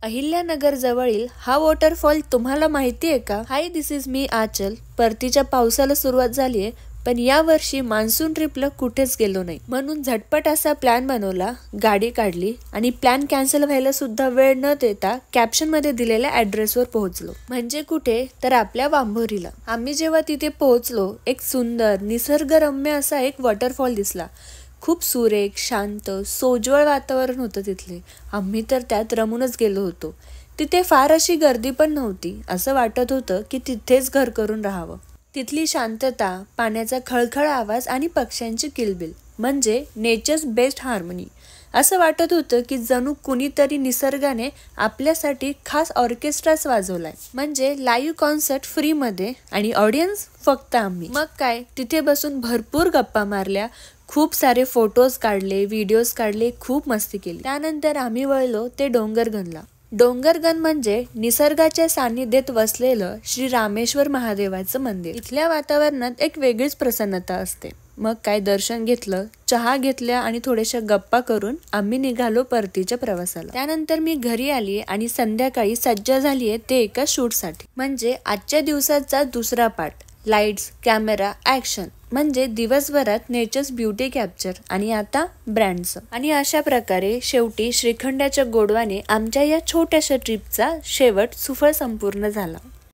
अहिल्यानगर जवळील हा वॉटरफॉल तुम्हाला माहिती आहे का? हाय, दिस इज मी आचल. परतीच्या पावसाला सुरुवात झालीये, पण या वर्षी मान्सून ट्रिपला कुठेच गेलो नाही. म्हणून झटपट असा प्लॅन बनवला, गाडी काढली आणि प्लॅन कॅन्सल व्हायला सुद्धा वेळ न देता कॅप्शन मध्ये दिलेल्या ऍड्रेसवर पोहोचलो. म्हणजे कुठे तर आपल्या वांभोरीला. आम्ही जेव्हा तिथे पोहोचलो, एक सुंदर निसर्गरम्य असा एक वॉटरफॉल दिसला. खूप सुरेख, शांत, सोज्वळ वातावरण होतं तिथले. आम्ही तर त्यात रमूनच गेलो होतो. तिथे फार अशी गर्दी पण नव्हती. असं वाटत होतं की तिथेच घर करून राहावं. तिथली शांतता, पाण्याचा खळखळ आवाज आणि पक्ष्यांची किलबिल म्हणजे नेचर्स बेस्ट हार्मनी. असं वाटत होतं की जणू कुणीतरी निसर्गाने आपल्यासाठी खास ऑर्केस्ट्राच वाजवलाय. म्हणजे लाईव्ह कॉन्सर्ट फ्री मध्ये आणि ऑडियन्स फक्त आम्ही. मग काय, तिथे बसून भरपूर गप्पा मारल्या, खूप सारे फोटोज काढले, व्हिडिओज काढले, खूप मस्ती केली. त्यानंतर आम्ही वळलो ते डोंगरगनला. डोंगरगन म्हणजे निसर्गाच्या सानिध्यात वसलेलं श्री रामेश्वर महादेवाचं मंदिर. इथल्या वातावरणात एक वेगळीच प्रसन्नता असते. मग काय, दर्शन घेतलं, चहा घेतल्या आणि थोड्याशा गप्पा करून आम्ही निघालो परतीच्या प्रवासाला. त्यानंतर मी घरी आली आणि संध्याकाळी सज्ज झालीये ते एका शूटसाठी. म्हणजे आजच्या दिवसाचा दुसरा पार्ट. Lights, camera, action. म्हणजे दिवसभरात नेचर्स ब्युटी कॅप्चर आणि आता ब्रँडचं. आणि अशा प्रकारे शेवटी श्रीखंडाच्या गोडवाने आमच्या या छोट्याशा ट्रिपचा शेवट सुफळ संपूर्ण झाला.